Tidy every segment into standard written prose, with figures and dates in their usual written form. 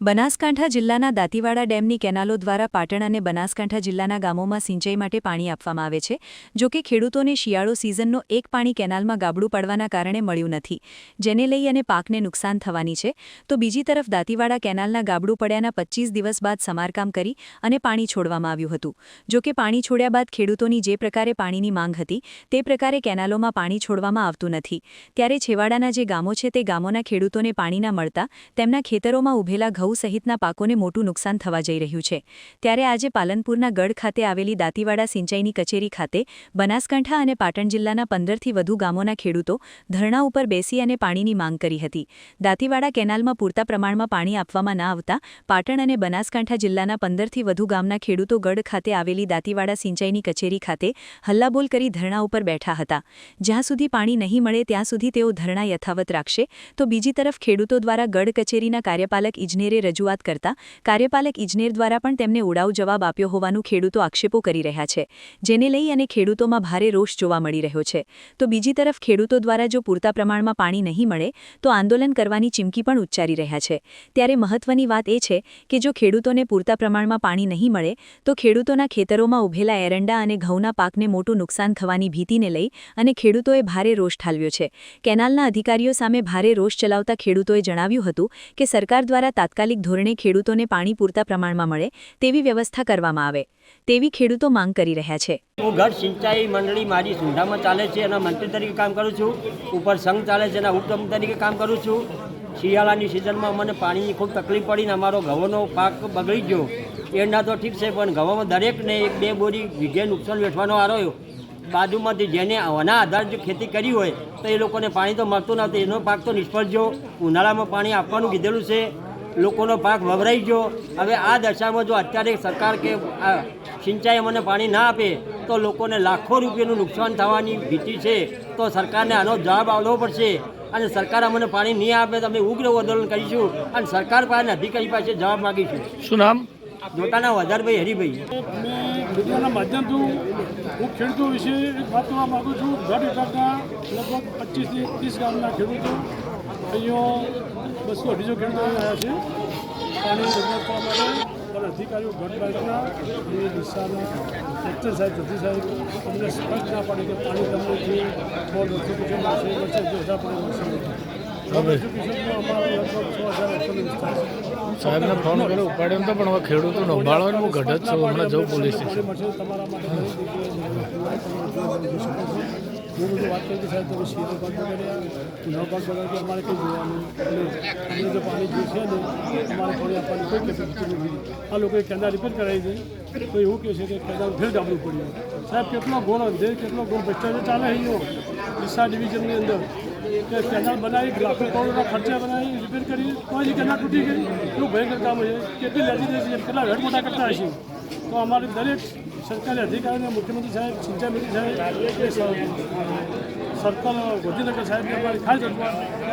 બનાસકાંઠા જિલ્લાના દાંતીવાડા ડેમની કેનાલો દ્વારા પાટણ અને બનાસકાંઠા જિલ્લાના ગામોમાં સિંચાઈ માટે પાણી આપવામાં આવે છે. જો કે ખેડૂતોને શિયાળો સિઝનનો એક પાણી કેનાલમાં ગાબડું પડવાના કારણે મળ્યું નથી, જેને લઈ અને પાકને નુકસાન થવાની છે. તો બીજી તરફ દાંતીવાડા કેનાલના ગાબડું પડ્યાના 25 દિવસ બાદ સમારકામ કરી અને પાણી છોડવામાં આવ્યું હતું. જો કે પાણી છોડ્યા બાદ ખેડૂતોની જે પ્રકારે પાણીની માંગ હતી તે પ્રકારે કેનાલોમાં પાણી છોડવામાં આવતું નથી. ત્યારે છેવાડાના જે ગામો છે તે ગામોના ખેડૂતોને પાણી ના મળતા તેમના ખેતરોમાં ઉભેલા ઘઉં સહિતના પાકોને મોટું નુકસાન થવા જઈ રહ્યું છે. ત્યારે આજે પાલનપુરના ગઢ ખાતે આવેલી દાંતીવાડા સિંચાઈની કચેરી ખાતે બનાસકાંઠા અને પાટણ જિલ્લાના 15થી વધુ ગામોના ખેડૂતો ધરણા ઉપર બેસી અને પાણીની માંગ કરી હતી. દાંતીવાડા કેનાલમાં પૂરતા પ્રમાણમાં પાણી આપવામાં ના આવતા પાટણ અને બનાસકાંઠા જિલ્લાના 15થી વધુ ગામના ખેડૂતો ગઢ ખાતે આવેલી દાંતીવાડા સિંચાઈની કચેરી ખાતે હલ્લાબોલ કરી ધરણા ઉપર બેઠા હતા. જ્યાં સુધી પાણી નહીં મળે ત્યાં સુધી તેઓ ધરણા યથાવત રાખશે. તો બીજી તરફ ખેડૂતો દ્વારા ગઢ કચેરીના કાર્યપાલક ઇજનેરે રજૂઆત કરતા કાર્યપાલક ઇજનેર દ્વારા પણ તેમને ઉડાઉ જવાબ આપ્યો હોવાનું ખેડૂતો આક્ષેપો કરી રહ્યા છે, જેને લઈ અને ખેડૂતોમાં ભારે રોષ જોવા મળી રહ્યો છે. તો બીજી તરફ ખેડૂતો દ્વારા જો પૂરતા પ્રમાણમાં પાણી નહીં મળે તો આંદોલન કરવાની ચીમકી પણ ઉચ્ચારી રહ્યા છે. ત્યારે મહત્વની વાત એ છે કે જો ખેડૂતોને પૂરતા પ્રમાણમાં પાણી નહીં મળે તો ખેડૂતોના ખેતરોમાં ઉભેલા એરંડા અને ઘઉંના પાકને મોટું નુકસાન થવાની ભીતિને લઈ અને ખેડૂતોએ ભારે રોષ ઠાલવ્યો છે. કેનાલના અધિકારીઓ સામે ભારે રોષ ચલાવતા ખેડૂતોએ જણાવ્યું હતું કે સરકાર દ્વારા તાત્કાલિક ધોરણે ખેડૂતોને પાણી પૂરતા પ્રમાણમાં મળે તેવી વ્યવસ્થા કરવામાં આવે તેવી ખેડૂતો માંગ કરી રહ્યા છે. હું ગઢ સિંચાઈ મંડળી મારી સુંઢામાં ચાલે છે, એના મંત્રી તરીકે કામ કરું છું. ઉપર સંઘ ચાલે છે, એના ઉપપ્રમુખ તરીકે કામ કરું છું. શિયાળાની સિઝનમાં મને પાણીની ખૂબ તકલીફ પડીને અમારો ઘઉંનો પાક બગડી ગયો. એરંડા તો ઠીક છે, પણ ઘઉંમાં દરેકને 1-2 બોરી વીઘે નુકસાન વેઠવાનો આવ્યો. બાજુમાંથી જેને આના આધારે જો ખેતી કરી હોય તો એ લોકોને પાણી તો મળતું નથી, એનો પાક તો નિષ્ફળ ગયો. ઉનાળામાં પાણી આપવાનું કીધેલું છે, લોકોનો પાક વવરાઈ ગયો. હવે આ દશામાં જો અત્યારે સરકાર કે સિંચાઈ મને પાણી ના આપે તો લોકોને લાખો રૂપિયાનું નુકસાન થવાની ભીતિ છે. તો સરકારને આનો જવાબ આપવો પડશે અને સરકાર અમને પાણી નહીં આપે તો અમે ઉગ્ર આંદોલન કરીશું અને સરકાર પાસે અધિકારી પાસે જવાબ માગીશું. શું નામ? જોતાના વધારભાઈ હરિભાઈ. મીડિયાના માધ્યમથી હું ખેડૂતો વિશે એક વાત કરવા માગું છું. ગઢ વિભાગના લગભગ 25થી 30 ગામના ખેડૂતો અહીંયા 200-250 ખેડૂતો આવ્યા છે પાણી રજૂઆત કરવા માટે. પણ અધિકારીઓ ગઢ બાજુના એ દિશાના કલેક્ટર સાહેબ, જતી સાહેબ અમને સ્પષ્ટ ના પાડે કે પાણી તમને જે બોર્ડ નોટિફિકેશન મળશે એ મળશે, જો વધારે પાણી મળશે નહીં. નોટિફિકેશનમાં અમારા લગભગ 6,000 વિસ્તાર છે. સાહેબને ફોન કર્યો, ઉપાડ્યો તો પણ હવે ખેડૂતોને ઉભાળો ને હું ગઢ જ છું, હમણાં જવું પોલીસ સ્ટેશન. તમારા માટે હું બધું વાત કરી કે સાહેબ તમે શિયાળો પાક બગાડ્યા, નવ પાક બગાડ્યા, અમારે કંઈ જોવાનું અમને જો પાણી જોઈશે ને અમારે પાણી આપવાની કોઈ કેપેસિટી નથી. આ લોકોએ કેનાલ રિપેર કરાવી દે તો એવું કહે છે કે કેનાલ ફેર ગાબડું પડ્યું. સાહેબ કેટલો ગોળ અંધેર, કેટલો ગોળ ભ્રષ્ટાચાર ચાલે અહીંયા ડીસા ડિવિઝનની અંદર કે કેનાલ બનાવી લાખો કરોડના ખર્ચા બનાવી રિપેર કરી કોઈ કેનાલ તૂટી ગઈ. એવું ભયંકર કામ છે. કેટલી લેજીસ્લેશન છે, કેટલા વેટ મોટા કરતા હશે. તો અમારે દરેક સરકારી અધિકારીને મુખ્યમંત્રી સાહેબ, સિંચાઈ મંત્રી સાહેબ, સર્કલ ગાંધીનગર સાહેબને અમારી ખાસ રજૂઆત કે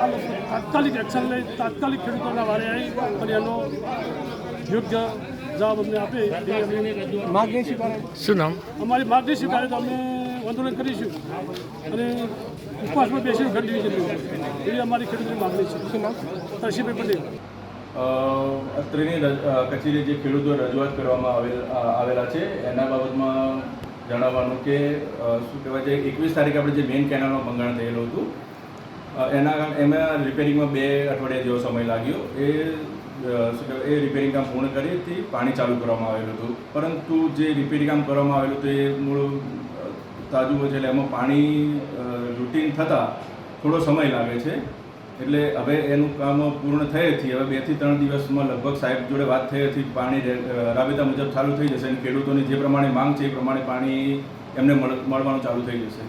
આ લોકો તાત્કાલિક એક્શન લઈ તાત્કાલિક ખેડૂતોના વારે આવી અને એનો યોગ્ય જવાબ અમને આપે એ અમે માગણી સ્વીકારે. શું નામ? અમારી માગણી સ્વીકારે તો અમે આંદોલન કરીશું અને ઉપવાસમાં બેસીને ગઢ ડિવિઝન એવી અમારી ખેડૂતોની માગણી છે. શું નામ? તરસીભાઈ પટેલ. અત્રેની કચેરી જે ખેડૂતો રજૂઆત કરવામાં આવેલા છે એના બાબતમાં જણાવવાનું કે શું કહેવાય છે, 21 તારીખે આપણે જે મેઇન કેનાલમાં ભંગાણ થયેલું હતું એમાં રિપેરિંગમાં 2 અઠવાડિયા જેવો સમય લાગ્યો. શું કહેવાય એ રિપેરિંગ કામ પૂર્ણ કરીથી પાણી ચાલુ કરવામાં આવેલું હતું. પરંતુ જે રિપેરિંગ કામ કરવામાં આવેલું હતું એ મૂળ તાજું છે, એટલે એમાં પાણી રૂટીન થતાં થોડો સમય લાગે છે. એટલે હવે એનું કામ પૂર્ણ થયેથી હવે 2 થી 3 દિવસમાં લગભગ સાહેબ જોડે વાત થઈ હતી, પાણી રાબેતા મુજબ ચાલુ થઈ જશે અને ખેડૂતોની જે પ્રમાણે માંગ છે એ પ્રમાણે પાણી એમને મળવાનું ચાલુ થઈ જશે.